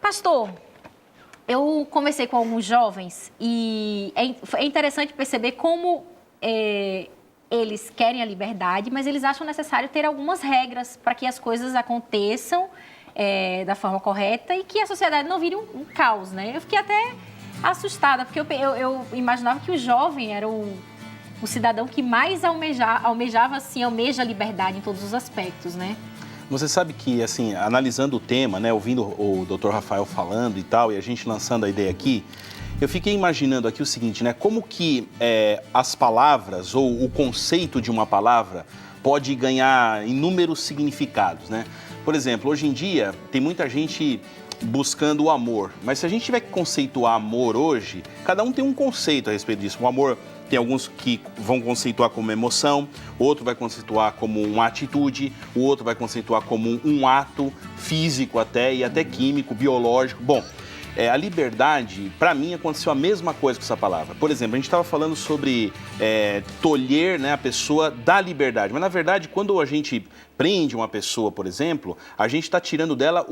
Pastor, eu conversei com alguns jovens e é interessante perceber como eles querem a liberdade, mas eles acham necessário ter algumas regras para que as coisas aconteçam da forma correta e que a sociedade não vire um caos, né? Eu fiquei até assustada, porque eu imaginava que o jovem era o cidadão que mais almeja a liberdade em todos os aspectos, né? Você sabe que, assim, analisando o tema, né, ouvindo o Dr. Rafael falando e tal, e a gente lançando a ideia aqui, eu fiquei imaginando aqui o seguinte, né, como que as palavras ou o conceito de uma palavra pode ganhar inúmeros significados, né? Por exemplo, hoje em dia tem muita gente buscando o amor, mas se a gente tiver que conceituar amor hoje, cada um tem um conceito a respeito disso. O amor tem alguns que vão conceituar como emoção, outro vai conceituar como uma atitude, o outro vai conceituar como um ato físico e até químico, biológico. Bom, a liberdade, para mim, aconteceu a mesma coisa com essa palavra. Por exemplo, a gente estava falando sobre tolher, né, a pessoa da liberdade. Mas, na verdade, quando a gente prende uma pessoa, por exemplo, a gente está tirando dela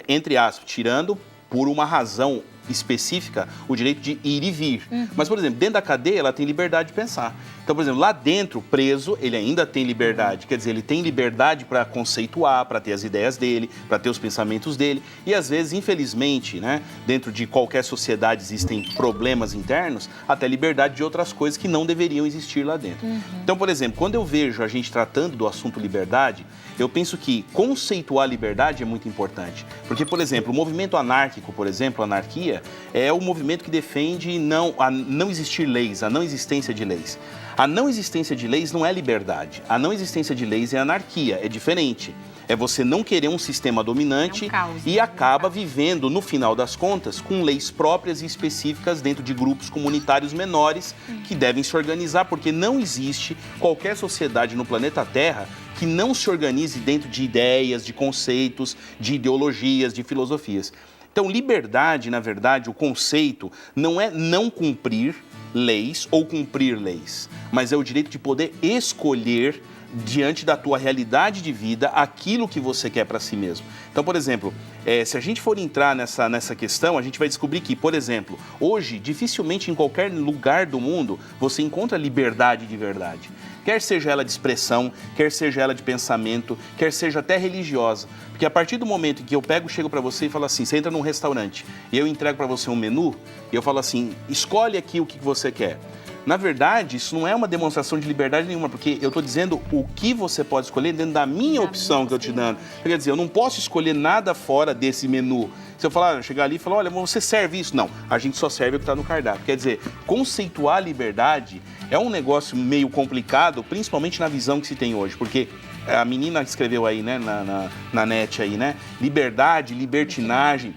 entre aspas, tirando por uma razão específica o direito de ir e vir. Mas, por exemplo, dentro da cadeia, ela tem liberdade de pensar. Então, por exemplo, lá dentro, preso, ele ainda tem liberdade. Quer dizer, ele tem liberdade para conceituar, para ter as ideias dele, para ter os pensamentos dele. E, às vezes, infelizmente, né, dentro de qualquer sociedade existem problemas internos, até liberdade de outras coisas que não deveriam existir lá dentro. Então, por exemplo, quando eu vejo a gente tratando do assunto liberdade, eu penso que conceituar a liberdade é muito importante. Porque, por exemplo, o movimento anárquico, por exemplo, a anarquia, é o movimento que defende a não existir leis, a não existência de leis. A não existência de leis não é liberdade. A não existência de leis é anarquia, é diferente. É você não querer um sistema dominante e acaba vivendo, no final das contas, com leis próprias e específicas dentro de grupos comunitários menores que devem se organizar, porque não existe qualquer sociedade no planeta Terra que não se organize dentro de ideias, de conceitos, de ideologias, de filosofias. Então, liberdade, na verdade, o conceito não é não cumprir leis ou cumprir leis, mas é o direito de poder escolher diante da tua realidade de vida aquilo que você quer para si mesmo. Então, por exemplo, se a gente for entrar nessa questão, a gente vai descobrir que, por exemplo, hoje, dificilmente em qualquer lugar do mundo, você encontra liberdade de verdade. Quer seja ela de expressão, quer seja ela de pensamento, quer seja até religiosa. Porque a partir do momento em que eu chego para você e falo assim, você entra num restaurante e eu entrego para você um menu e eu falo assim, escolhe aqui o que você quer. Na verdade, isso não é uma demonstração de liberdade nenhuma, porque eu estou dizendo o que você pode escolher dentro da minha opção que eu estou te dando. Quer dizer, eu não posso escolher nada fora desse menu. Se eu falar, chegar ali e falar, olha, você serve isso? Não, a gente só serve o que está no cardápio. Quer dizer, conceituar a liberdade é um negócio meio complicado, principalmente na visão que se tem hoje, porque a menina escreveu aí, né, na net aí, né, liberdade, libertinagem.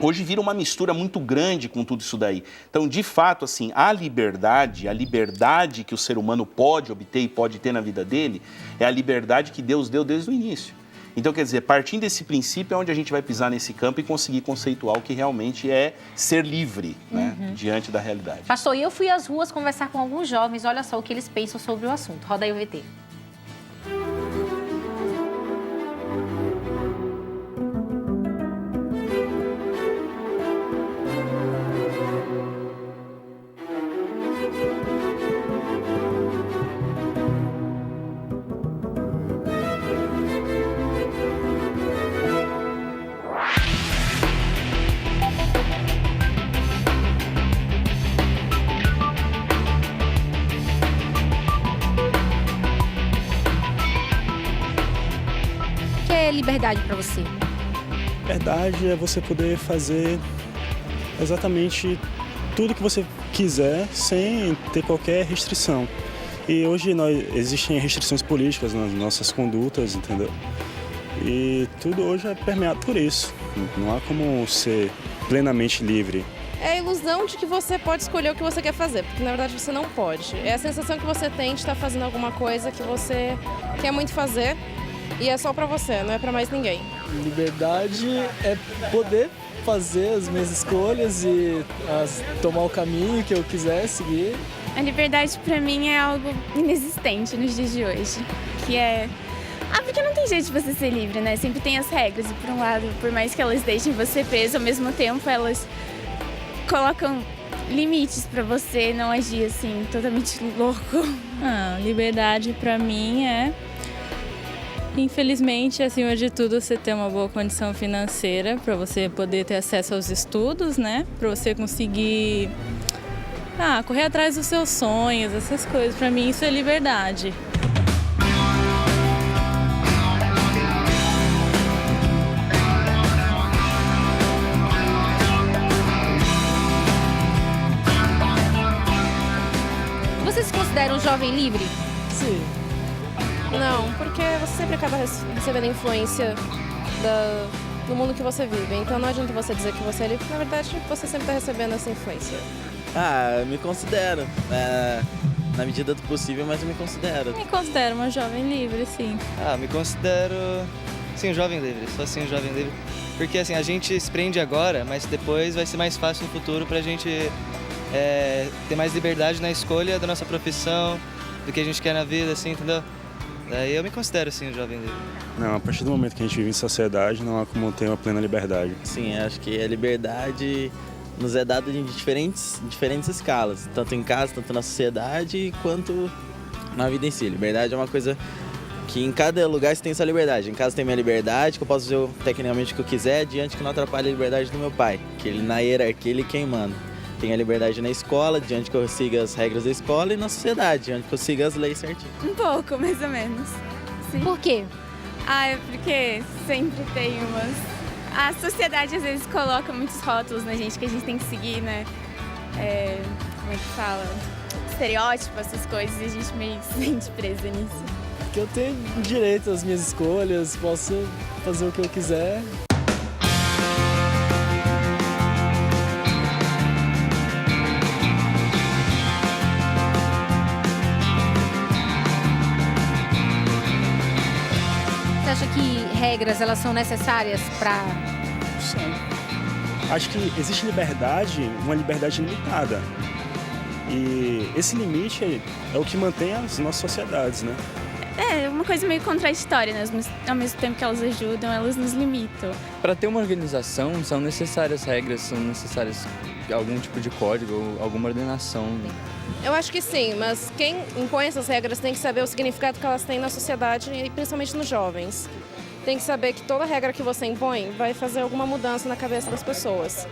Hoje vira uma mistura muito grande com tudo isso daí. Então, de fato, assim, a liberdade que o ser humano pode obter e pode ter na vida dele, é a liberdade que Deus deu desde o início. Então, quer dizer, partindo desse princípio é onde a gente vai pisar nesse campo e conseguir conceituar o que realmente é ser livre, né, diante da realidade. Pastor, e eu fui às ruas conversar com alguns jovens, olha só o que eles pensam sobre o assunto. Roda aí o VT. Liberdade para você? Liberdade é você poder fazer exatamente tudo que você quiser sem ter qualquer restrição. E hoje existem restrições políticas nas nossas condutas, entendeu? E tudo hoje é permeado por isso. Não há como ser plenamente livre. É a ilusão de que você pode escolher o que você quer fazer, porque na verdade você não pode. É a sensação que você tem de estar fazendo alguma coisa que você quer muito fazer. E é só pra você, não é pra mais ninguém. Liberdade é poder fazer as minhas escolhas e tomar o caminho que eu quiser seguir. A liberdade pra mim é algo inexistente nos dias de hoje, que é Porque não tem jeito de você ser livre, né? Sempre tem as regras. E por um lado, por mais que elas deixem você preso, ao mesmo tempo elas colocam limites pra você não agir assim, totalmente louco. Liberdade pra mim é, infelizmente, acima de tudo, você ter uma boa condição financeira pra você poder ter acesso aos estudos, né? Pra você conseguir correr atrás dos seus sonhos, essas coisas. Pra mim isso é liberdade. Você se considera um jovem livre? Sim. Não, porque você sempre acaba recebendo influência do mundo que você vive. Então não adianta você dizer que você é livre, na verdade você sempre está recebendo essa influência. Eu me considero, na medida do possível, mas eu me considero. Me considero uma jovem livre, sim. Me considero, sim, um jovem livre, só assim um jovem livre. Porque assim, a gente se prende agora, mas depois vai ser mais fácil no futuro pra gente ter mais liberdade na escolha da nossa profissão, do que a gente quer na vida, assim, entendeu? Daí eu me considero, assim, um jovem livre. Não, a partir do momento que a gente vive em sociedade, não há como ter uma plena liberdade. Sim, acho que a liberdade nos é dada em diferentes escalas, tanto em casa, tanto na sociedade, quanto na vida em si. Liberdade é uma coisa que em cada lugar você tem sua liberdade. Em casa tem minha liberdade, que eu posso fazer tecnicamente o que eu quiser, diante que não atrapalhe a liberdade do meu pai, que ele na hierarquia ele quem manda. Tem a liberdade na escola, diante que eu siga as regras da escola, e na sociedade, diante que eu siga as leis certinho. Um pouco, mais ou menos. Sim. Por quê? É porque sempre tem umas... A sociedade às vezes coloca muitos rótulos na gente que a gente tem que seguir, né? Como é que fala? Estereótipo, essas coisas, e a gente meio que se sente presa nisso. Que eu tenho direito às minhas escolhas, posso fazer o que eu quiser. Você acha que regras elas são necessárias para... Acho que existe liberdade, uma liberdade limitada. E esse limite é o que mantém as nossas sociedades, né? É uma coisa meio contraditória, né? Ao mesmo tempo que elas ajudam, elas nos limitam. Para ter uma organização, são necessárias regras, são necessárias algum tipo de código, alguma ordenação. Eu acho que sim, mas quem impõe essas regras tem que saber o significado que elas têm na sociedade e principalmente nos jovens. Tem que saber que toda regra que você impõe vai fazer alguma mudança na cabeça das pessoas.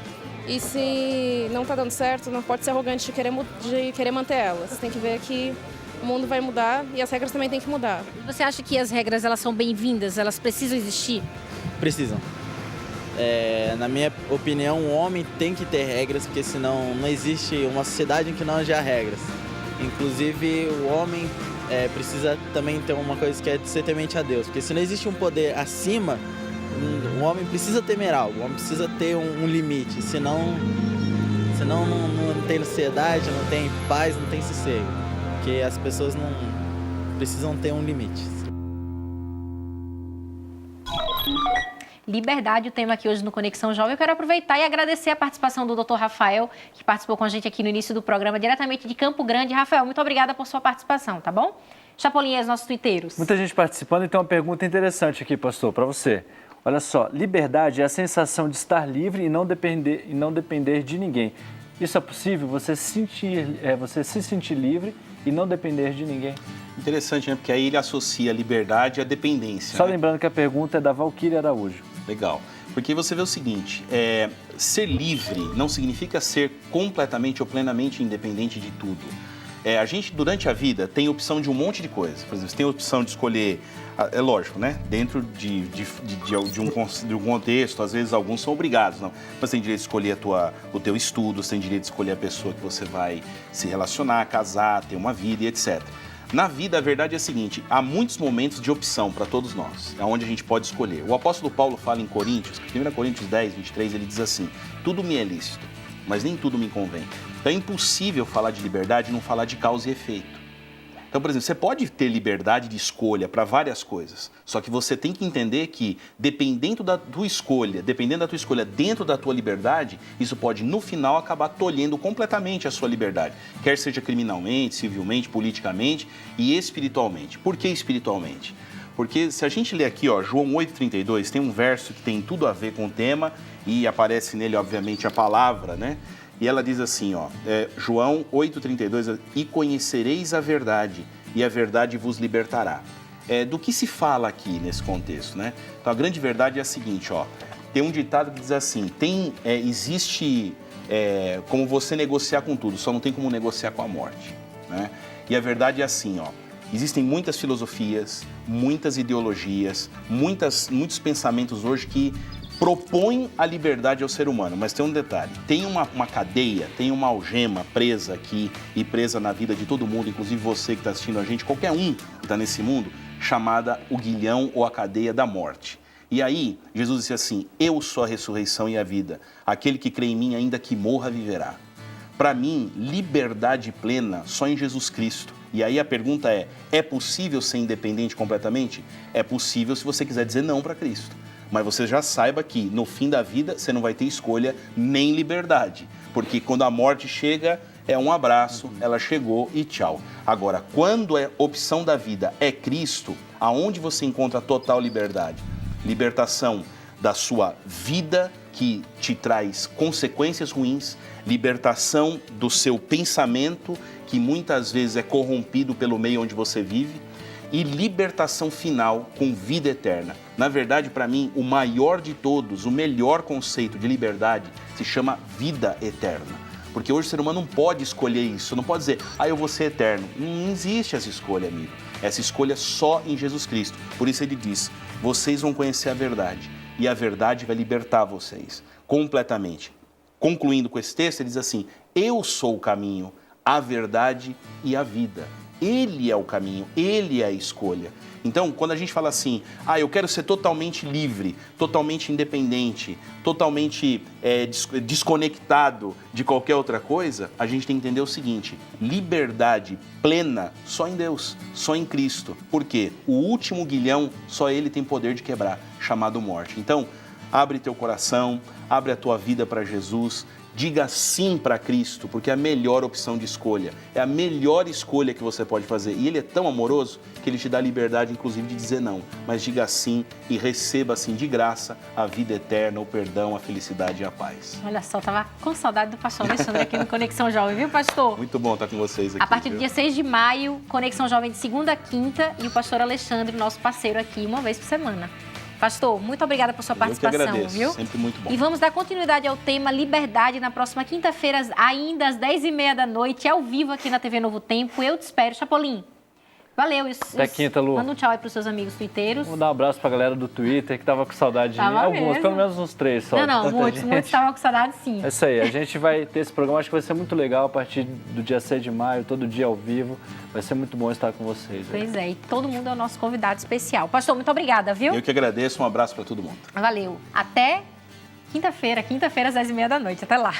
E se não está dando certo, não pode ser arrogante de querer manter elas. Tem que ver que o mundo vai mudar e as regras também têm que mudar. Você acha que as regras elas são bem-vindas, elas precisam existir? Precisam. Na minha opinião, o homem tem que ter regras, porque senão não existe uma sociedade em que não haja regras. Inclusive, o homem precisa também ter uma coisa que é de ser temente a Deus, porque se não existe um poder acima, o homem precisa temer algo, o homem precisa ter um limite, senão não tem sociedade, não tem paz, não tem sossego, porque as pessoas não precisam ter um limite. Liberdade, o tema aqui hoje no Conexão Jovem. Eu quero aproveitar e agradecer a participação do Dr. Rafael, que participou com a gente aqui no início do programa, diretamente de Campo Grande. Rafael, muito obrigada por sua participação, tá bom? Chapolin e os nossos tuiteiros. Muita gente participando, então uma pergunta interessante aqui, pastor, para você. Olha só, liberdade é a sensação de estar livre e não depender de ninguém. Isso é possível? Você se sentir livre e não depender de ninguém? Interessante, né? Porque aí ele associa a liberdade à dependência. Só né? lembrando que a pergunta é da Valquíria Araújo. Legal. Porque você vê o seguinte, ser livre não significa ser completamente ou plenamente independente de tudo. A gente, durante a vida, tem opção de um monte de coisas. Por exemplo, você tem a opção de escolher, é lógico, né? Dentro de um contexto, às vezes alguns são obrigados, não. Mas você tem direito de escolher o teu estudo, você tem direito de escolher a pessoa que você vai se relacionar, casar, ter uma vida e etc. Na vida, a verdade é a seguinte, há muitos momentos de opção para todos nós, onde a gente pode escolher. O apóstolo Paulo fala em Coríntios, 1 Coríntios 10, 23, ele diz assim, tudo me é lícito, mas nem tudo me convém. Então é impossível falar de liberdade e não falar de causa e efeito. Então, por exemplo, você pode ter liberdade de escolha para várias coisas, só que você tem que entender que, dependendo da tua escolha dentro da tua liberdade, isso pode, no final, acabar tolhendo completamente a sua liberdade, quer seja criminalmente, civilmente, politicamente e espiritualmente. Por que espiritualmente? Porque se a gente ler aqui, ó, João 8,32, tem um verso que tem tudo a ver com o tema e aparece nele, obviamente, a palavra, né? E ela diz assim, ó, João 8,32, e conhecereis a verdade, e a verdade vos libertará. Do que se fala aqui nesse contexto, né? Então, a grande verdade é a seguinte, ó, tem um ditado que diz assim, existe como você negociar com tudo, só não tem como negociar com a morte, né? E a verdade é assim, ó, existem muitas filosofias, muitas ideologias, muitos pensamentos hoje que propõem a liberdade ao ser humano, mas tem um detalhe, tem uma cadeia, tem uma algema presa aqui e presa na vida de todo mundo, inclusive você que está assistindo a gente, qualquer um que está nesse mundo, chamada o grilhão ou a cadeia da morte. E aí, Jesus disse assim, eu sou a ressurreição e a vida, aquele que crê em mim, ainda que morra, viverá. Para mim, liberdade plena só em Jesus Cristo. E aí a pergunta é possível ser independente completamente? É possível se você quiser dizer não para Cristo. Mas você já saiba que no fim da vida você não vai ter escolha nem liberdade. Porque quando a morte chega, é um abraço, ela chegou e tchau. Agora, quando a opção da vida é Cristo, aonde você encontra total liberdade? Libertação da sua vida que te traz consequências ruins, libertação do seu pensamento que muitas vezes é corrompido pelo meio onde você vive e libertação final com vida eterna. Na verdade, para mim, o maior de todos, o melhor conceito de liberdade se chama vida eterna. Porque hoje o ser humano não pode escolher isso, não pode dizer, eu vou ser eterno. Não existe essa escolha, amigo. Essa escolha só em Jesus Cristo. Por isso ele diz, vocês vão conhecer a verdade e a verdade vai libertar vocês completamente. Concluindo com esse texto, ele diz assim, eu sou o caminho, a verdade e a vida. Ele é o caminho, ele é a escolha. Então, quando a gente fala assim, eu quero ser totalmente livre, totalmente independente, totalmente desconectado de qualquer outra coisa, a gente tem que entender o seguinte, liberdade plena só em Deus, só em Cristo. Por quê? O último grilhão, só ele tem poder de quebrar, chamado morte. Então, abre teu coração, abre a tua vida para Jesus, diga sim para Cristo, porque é a melhor opção de escolha. É a melhor escolha que você pode fazer. E Ele é tão amoroso que Ele te dá liberdade, inclusive, de dizer não. Mas diga sim e receba, assim, de graça, a vida eterna, o perdão, a felicidade e a paz. Olha só, tava com saudade do pastor Alexandre aqui no Conexão Jovem, viu, pastor? Muito bom estar com vocês aqui. A partir do dia 6 de maio, Conexão Jovem de segunda a quinta e o pastor Alexandre, nosso parceiro aqui, uma vez por semana. Pastor, muito obrigada por sua participação, Eu que agradeço, viu? Sempre muito bom. E vamos dar continuidade ao tema Liberdade na próxima quinta-feira, ainda às 10h30 da noite, ao vivo aqui na TV Novo Tempo. Eu te espero, Chapolin. Valeu. Até quinta, Lu. Manda um tchau aí pros seus amigos tuiteiros. Vou dar um abraço pra galera do Twitter que tava com saudade de mim. Alguns, mesmo. pelo menos uns 3 só. Não, muitos estavam com saudade, sim. É isso aí, a gente vai ter esse programa, acho que vai ser muito legal a partir do dia 6 de maio, todo dia ao vivo. Vai ser muito bom estar com vocês. Pois é, e todo mundo é o nosso convidado especial. Pastor, muito obrigada, viu? Eu que agradeço, um abraço para todo mundo. Valeu. Até quinta-feira, às 10h30 da noite. Até lá.